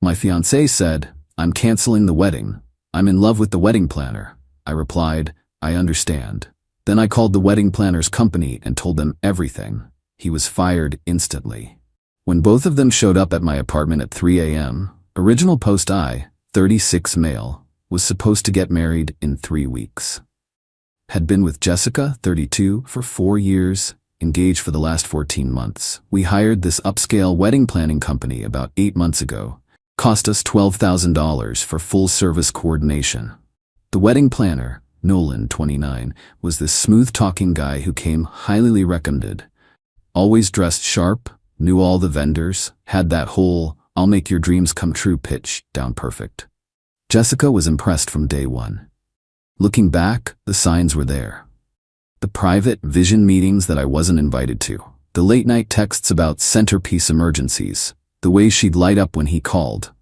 My fiancé said, "I'm canceling the wedding. I'm in love with the wedding planner." I replied, "I understand." Then I called the wedding planner's company and told them everything. He was fired instantly. When both of them showed up at my apartment at 3 a.m., original post I, 36 male, was supposed to get married in 3 weeks. Had been with Jessica, 32, for 4 years, engaged for the last 14 months. We hired this upscale wedding planning company about 8 months ago. Cost us $12,000 for full-service coordination. The wedding planner, Nolan, 29, was this smooth-talking guy who came highly recommended. Always dressed sharp, knew all the vendors, had that whole "I'll make your dreams come true" pitch down perfect. Jessica was impressed from day one. Looking back, the signs were there. The private vision meetings that I wasn't invited to. The late-night texts about centerpiece emergencies. The way she'd light up when he called.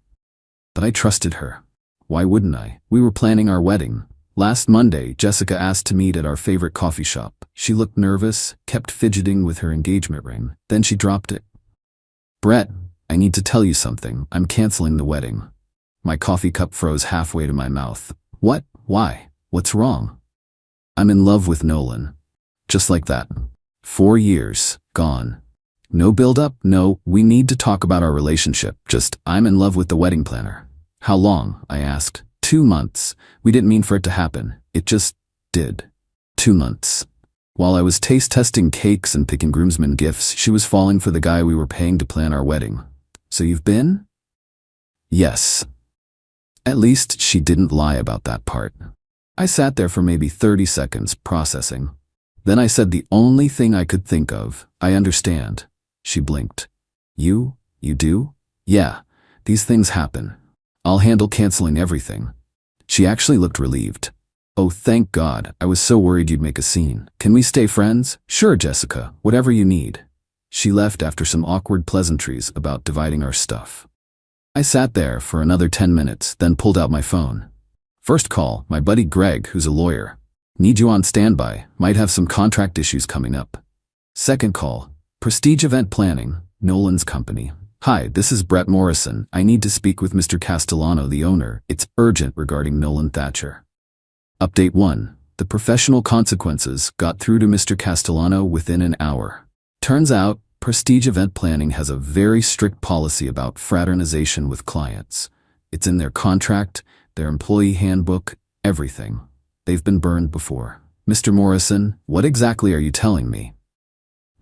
But I trusted her. Why wouldn't I? We were planning our wedding. Last Monday, Jessica asked to meet at our favorite coffee shop. She looked nervous, kept fidgeting with her engagement ring. Then she dropped it. "Brett, I need to tell you something. I'm canceling the wedding." My coffee cup froze halfway to my mouth. "What? Why? What's wrong?" "I'm in love with Nolan." Just like that. 4 years, gone. No build-up, no, "We need to talk about our relationship." Just, "I'm in love with the wedding planner." "How long?" I asked. 2 months. We didn't mean for it to happen. It just did. 2 months. While I was taste-testing cakes and picking groomsmen gifts, she was falling for the guy we were paying to plan our wedding. "So you've been?" "Yes." At least she didn't lie about that part. I sat there for maybe 30 seconds, processing. Then I said the only thing I could think of, "I understand." She blinked. You do?" "Yeah, these things happen. I'll handle canceling everything." She actually looked relieved. "Oh, thank God, I was so worried you'd make a scene. Can we stay friends?" "Sure, Jessica, whatever you need." She left after some awkward pleasantries about dividing our stuff. I sat there for another 10 minutes, then pulled out my phone. First call, my buddy Greg, who's a lawyer. "Need you on standby, might have some contract issues coming up." Second call, Prestige Event Planning, Nolan's company. "Hi, this is Brett Morrison. I need to speak with Mr. Castellano, the owner. It's urgent regarding Nolan Thatcher." Update 1. The professional consequences got through to Mr. Castellano within an hour. Turns out, Prestige Event Planning has a very strict policy about fraternization with clients. It's in their contract, their employee handbook, everything. They've been burned before. "Mr. Morrison, what exactly are you telling me?"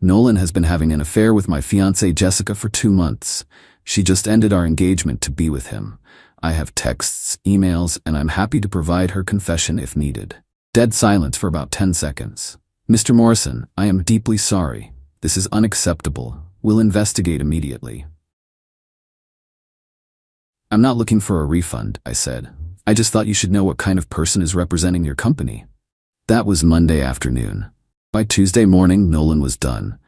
"Nolan has been having an affair with my fiancée Jessica for 2 months. She just ended our engagement to be with him. I have texts, emails, and I'm happy to provide her confession if needed." Dead silence for about 10 seconds. "Mr. Morrison, I am deeply sorry. This is unacceptable. We'll investigate immediately." "I'm not looking for a refund," I said. "I just thought you should know what kind of person is representing your company." That was Monday afternoon. By Tuesday morning, Nolan was done.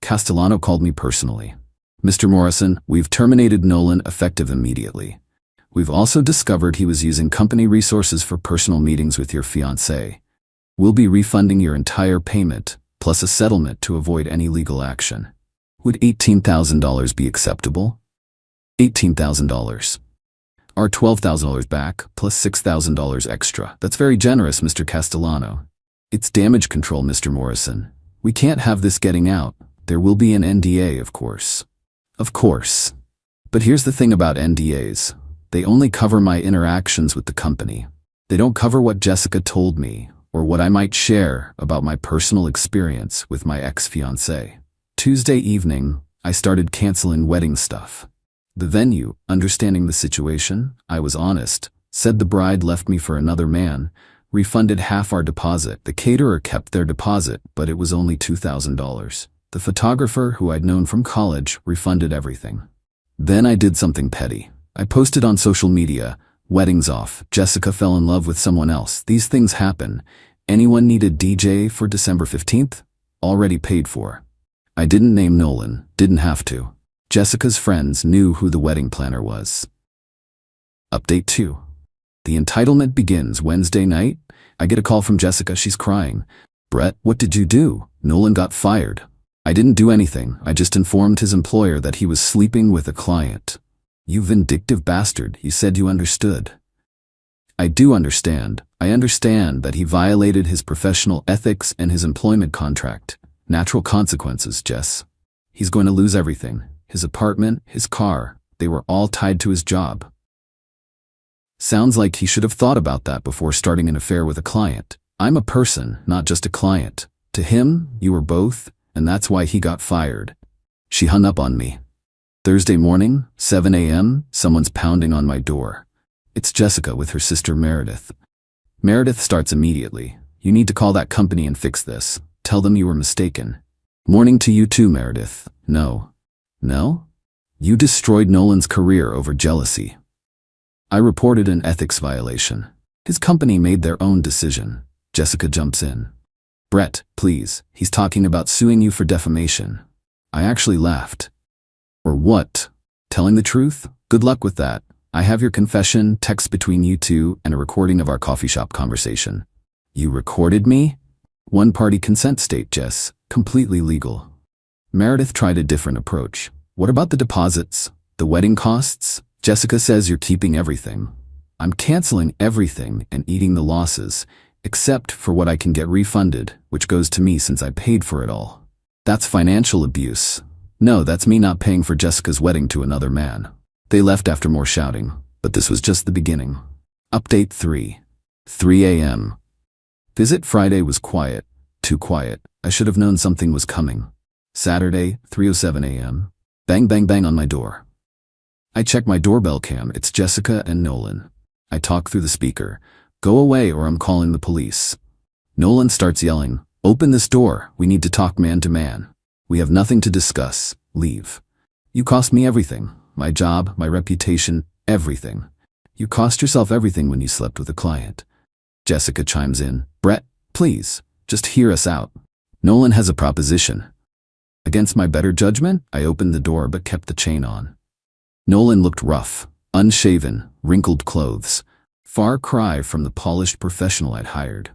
Castellano called me personally. "Mr. Morrison, we've terminated Nolan effective immediately. We've also discovered he was using company resources for personal meetings with your fiancé. We'll be refunding your entire payment, plus a settlement to avoid any legal action." "Would $18,000 be acceptable?" $18,000. "Our $12,000 back, plus $6,000 extra. That's very generous, Mr. Castellano." "It's damage control, Mr. Morrison. We can't have this getting out. There will be an NDA, of course." "Of course. But here's the thing about NDAs. They only cover my interactions with the company. They don't cover what Jessica told me, or what I might share about my personal experience with my ex-fiancé." Tuesday evening, I started canceling wedding stuff. The venue, understanding the situation, I was honest, said the bride left me for another man, refunded half our deposit. The caterer kept their deposit, but it was only $2,000. The photographer, who I'd known from college, refunded everything. Then I did something petty. I posted on social media, "Wedding's off. Jessica fell in love with someone else. These things happen. Anyone need a DJ for December 15th? Already paid for." I didn't name Nolan, didn't have to. Jessica's friends knew who the wedding planner was. Update 2. The entitlement begins Wednesday night. I get a call from Jessica. She's crying. "Brett, what did you do? Nolan got fired." "I didn't do anything. I just informed his employer that he was sleeping with a client." You vindictive bastard, you said you understood. I do understand. I understand that he violated his professional ethics and his employment contract. Natural consequences, Jess. He's going to lose everything. His apartment, his car, they were all tied to his job. Sounds like he should have thought about that before starting an affair with a client. I'm a person, not just a client. To him, you were both, and that's why he got fired. She hung up on me. Thursday morning, 7 a.m., someone's pounding on my door. It's Jessica with her sister Meredith. Meredith starts immediately. You need to call that company and fix this. Tell them you were mistaken. Morning to you too, Meredith. No. No? You destroyed Nolan's career over jealousy. I reported an ethics violation. His company made their own decision. Jessica jumps in. Brett, please, he's talking about suing you for defamation. I actually laughed. Or what? Telling the truth? Good luck with that. I have your confession, text between you two, and a recording of our coffee shop conversation. You recorded me? One-party consent state, Jess. Completely legal. Meredith tried a different approach. What about the deposits? The wedding costs? Jessica says you're keeping everything. I'm canceling everything and eating the losses, except for what I can get refunded, which goes to me since I paid for it all. That's financial abuse. No, that's me not paying for Jessica's wedding to another man. They left after more shouting, but this was just the beginning. Update 3. 3 a.m. Visit Friday was quiet. Too quiet. I should have known something was coming. Saturday, 3:07 a.m. Bang bang bang on my door. I check my doorbell cam. It's Jessica and Nolan. I talk through the speaker. Go away or I'm calling the police. Nolan starts yelling, open this door. We need to talk man to man. We have nothing to discuss. Leave. You cost me everything. My job, my reputation, everything. You cost yourself everything when you slept with a client. Jessica chimes in. Brett, please, just hear us out. Nolan has a proposition. Against my better judgment, I opened the door but kept the chain on. Nolan looked rough, unshaven, wrinkled clothes. Far cry from the polished professional I'd hired.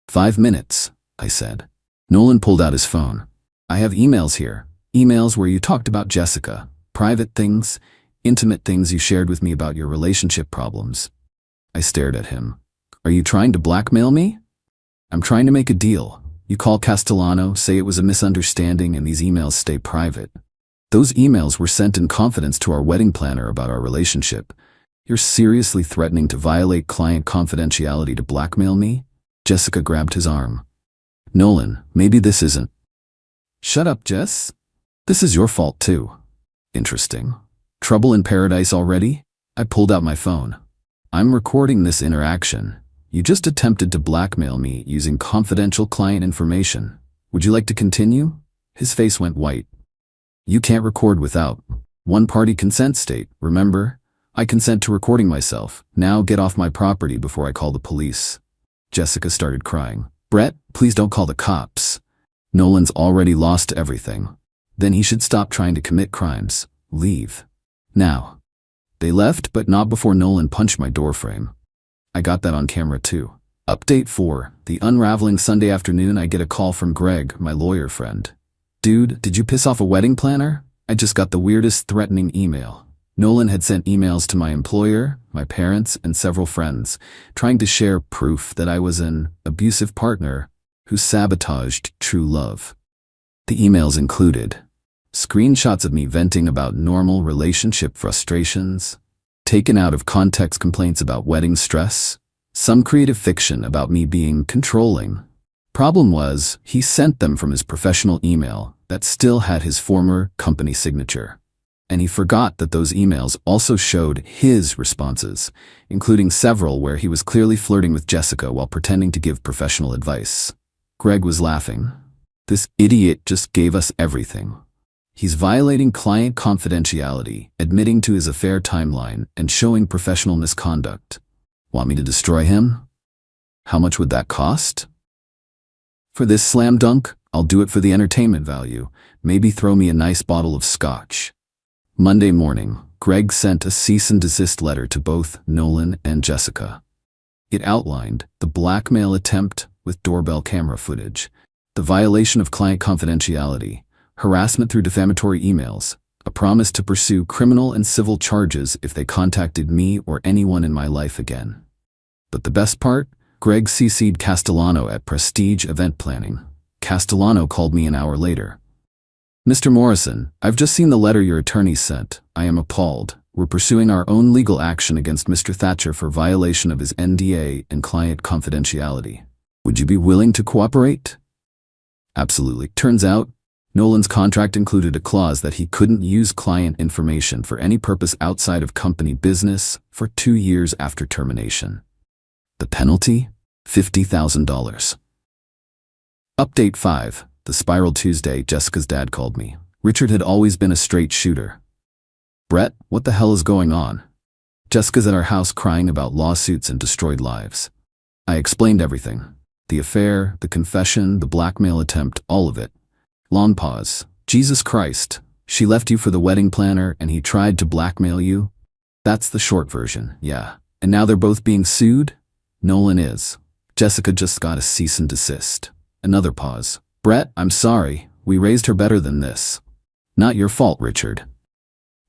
5 minutes, I said. Nolan pulled out his phone. I have emails here. Emails where you talked about Jessica. Private things, intimate things you shared with me about your relationship problems. I stared at him. Are you trying to blackmail me? I'm trying to make a deal. You call Castellano, say it was a misunderstanding and these emails stay private. Those emails were sent in confidence to our wedding planner about our relationship. You're seriously threatening to violate client confidentiality to blackmail me? Jessica grabbed his arm. Nolan, maybe this isn't. Shut up, Jess. This is your fault too. Interesting. Trouble in paradise already? I pulled out my phone. I'm recording this interaction. You just attempted to blackmail me using confidential client information. Would you like to continue? His face went white. You can't record without one-party consent state, remember? I consent to recording myself. Now get off my property before I call the police. Jessica started crying. Brett, please don't call the cops. Nolan's already lost everything. Then he should stop trying to commit crimes. Leave. Now. They left, but not before Nolan punched my doorframe. I got that on camera too. Update 4. The unraveling Sunday afternoon, I get a call from Greg, my lawyer friend. Dude, did you piss off a wedding planner? I just got the weirdest threatening email. Nolan had sent emails to my employer, my parents, and several friends, trying to share proof that I was an abusive partner who sabotaged true love. The emails included screenshots of me venting about normal relationship frustrations, taken out of context complaints about wedding stress, some creative fiction about me being controlling. Problem was, he sent them from his professional email that still had his former company signature. And he forgot that those emails also showed his responses, including several where he was clearly flirting with Jessica while pretending to give professional advice. Greg was laughing. This idiot just gave us everything. He's violating client confidentiality, admitting to his affair timeline, and showing professional misconduct. Want me to destroy him? How much would that cost? For this slam dunk, I'll do it for the entertainment value. Maybe throw me a nice bottle of scotch. Monday morning, Greg sent a cease and desist letter to both Nolan and Jessica. It outlined the blackmail attempt with doorbell camera footage, the violation of client confidentiality, harassment through defamatory emails, A promise to pursue criminal and civil charges if they contacted me or anyone in my life again. But the best part? Greg CC'd Castellano at Prestige Event Planning. Castellano called me an hour later. Mr. Morrison, I've just seen the letter your attorney sent. I am appalled. We're pursuing our own legal action against Mr. Thatcher for violation of his NDA and client confidentiality. Would you be willing to cooperate? Absolutely. Turns out, Nolan's contract included a clause that he couldn't use client information for any purpose outside of company business for 2 years after termination. The penalty? $50,000. Update 5. The Spiral Tuesday. Jessica's dad called me. Richard had always been a straight shooter. Brett, what the hell is going on? Jessica's at our house crying about lawsuits and destroyed lives. I explained everything. The affair, the confession, the blackmail attempt, all of it. Long pause. Jesus Christ. She left you for the wedding planner and he tried to blackmail you? That's the short version, yeah. And now they're both being sued? Nolan is. Jessica just got a cease and desist. Another pause. Brett, I'm sorry. We raised her better than this. Not your fault, Richard.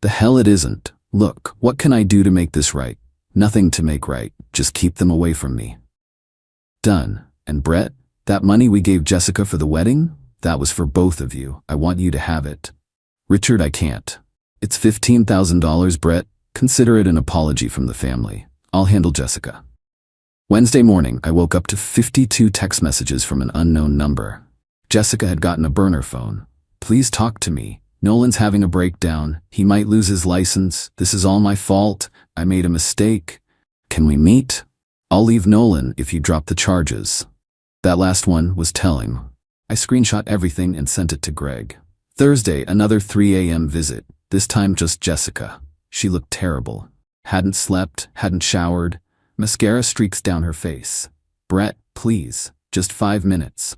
The hell it isn't. Look, what can I do to make this right? Nothing to make right. Just keep them away from me. Done. And Brett, that money we gave Jessica for the wedding? That was for both of you. I want you to have it. Richard, I can't. It's $15,000, Brett. Consider it an apology from the family. I'll handle Jessica. Wednesday morning, I woke up to 52 text messages from an unknown number. Jessica had gotten a burner phone. Please talk to me. Nolan's having a breakdown. He might lose his license. This is all my fault. I made a mistake. Can we meet? I'll leave Nolan if you drop the charges. That last one was telling. I screenshot everything and sent it to Greg. Thursday, another 3 a.m. visit. This time just Jessica. She looked terrible. Hadn't slept, hadn't showered. Mascara streaks down her face. Brett, please. Just 5 minutes.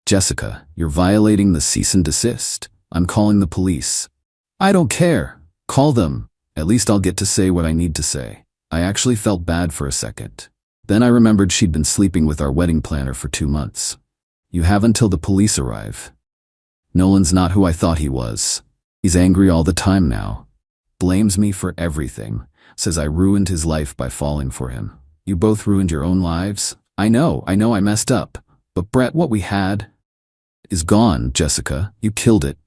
Jessica, you're violating the cease and desist. I'm calling the police. I don't care. Call them. At least I'll get to say what I need to say. I actually felt bad for a second. Then I remembered she'd been sleeping with our wedding planner for 2 months. You have until the police arrive. Nolan's not who I thought he was. He's angry all the time now. Blames me for everything. Says I ruined his life by falling for him. You both ruined your own lives. I know I messed up. But Brett, what we had is gone, Jessica. You killed it.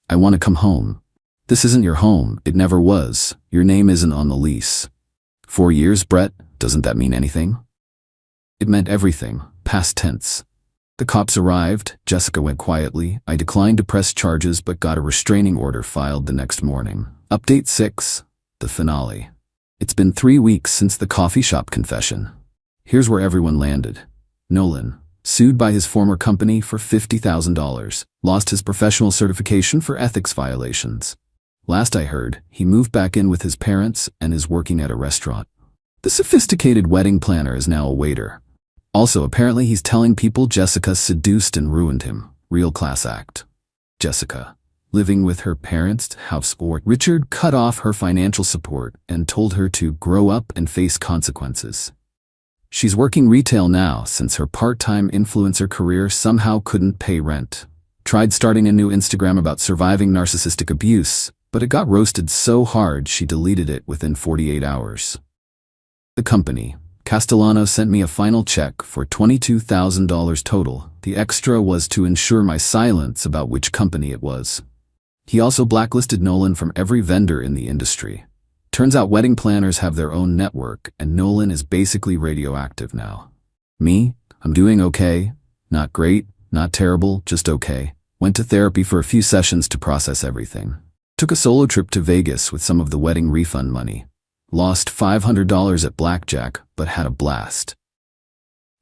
I want to come home. This isn't your home. It never was. Your name isn't on the lease. 4 years, Brett? Doesn't that mean anything? It meant everything. Past tense. The cops arrived. Jessica went quietly. I declined to press charges but got a restraining order filed the next morning. Update 6. The finale. It's been 3 weeks since the coffee shop confession. Here's where everyone landed. Nolan, sued by his former company for $50,000, lost his professional certification for ethics violations. Last I heard, he moved back in with his parents and is working at a restaurant. The sophisticated wedding planner is now a waiter. Also, apparently he's telling people Jessica seduced and ruined him. Real class act. Jessica, living with her parents' house or Richard cut off her financial support and told her to grow up and face consequences. She's working retail now since her part-time influencer career somehow couldn't pay rent. Tried starting a new Instagram about surviving narcissistic abuse, but it got roasted so hard she deleted it within 48 hours. The company. Castellano sent me a final check for $22,000 total. The extra was to ensure my silence about which company it was. He also blacklisted Nolan from every vendor in the industry. Turns out wedding planners have their own network, and Nolan is basically radioactive now. Me? I'm doing okay. Not great, not terrible, just okay. Went to therapy for a few sessions to process everything. Took a solo trip to Vegas with some of the wedding refund money. Lost $500 at blackjack, but had a blast.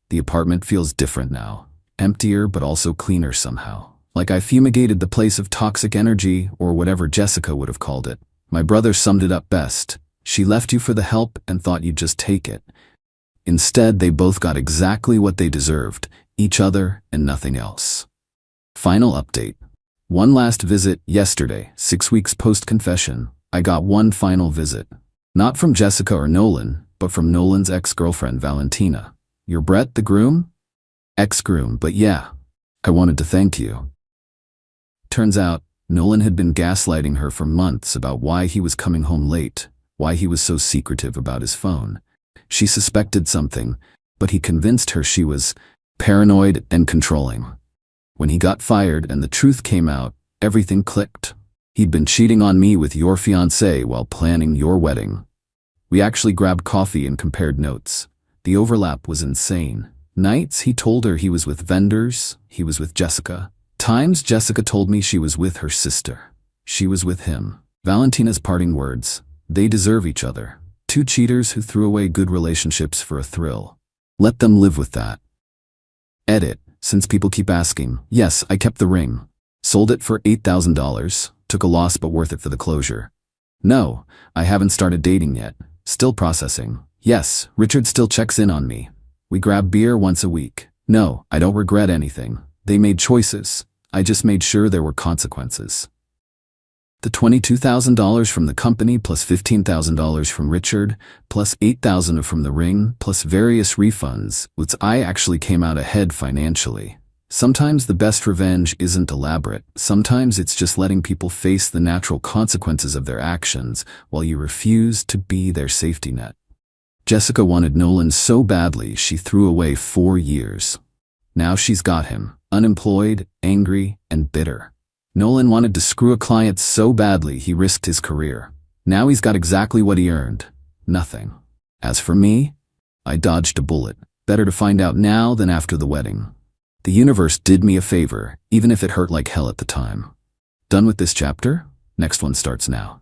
The apartment feels different now. Emptier, but also cleaner somehow. Like I fumigated the place of toxic energy, or whatever Jessica would have called it. My brother summed it up best. She left you for the help and thought you'd just take it. Instead, they both got exactly what they deserved, each other and nothing else. Final update. One last visit yesterday, 6 weeks post-confession. I got one final visit. Not from Jessica or Nolan, but from Nolan's ex-girlfriend Valentina. You're Brett, the groom? Ex-groom, but yeah. I wanted to thank you. Turns out, Nolan had been gaslighting her for months about why he was coming home late, why he was so secretive about his phone. She suspected something, but he convinced her she was paranoid and controlling. When he got fired and the truth came out, everything clicked. He'd been cheating on me with your fiancée while planning your wedding. We actually grabbed coffee and compared notes. The overlap was insane. Nights he told her he was with vendors, he was with Jessica. Times Jessica told me she was with her sister. She was with him. Valentina's parting words: they deserve each other. Two cheaters who threw away good relationships for a thrill. Let them live with that. Edit, since people keep asking. Yes, I kept the ring. Sold it for $8,000. Took a loss but worth it for the closure. No, I haven't started dating yet. Still processing. Yes, Richard still checks in on me. We grab beer once a week. No, I don't regret anything. They made choices. I just made sure there were consequences. The $22,000 from the company plus $15,000 from Richard, plus $8,000 from the ring, plus various refunds, which I actually came out ahead financially. Sometimes the best revenge isn't elaborate. Sometimes it's just letting people face the natural consequences of their actions while you refuse to be their safety net. Jessica wanted Nolan so badly she threw away 4 years. Now she's got him, unemployed, angry, and bitter. Nolan wanted to screw a client so badly he risked his career. Now he's got exactly what he earned: nothing. As for me, I dodged a bullet. Better to find out now than after the wedding. The universe did me a favor, even if it hurt like hell at the time. Done with this chapter? Next one starts now.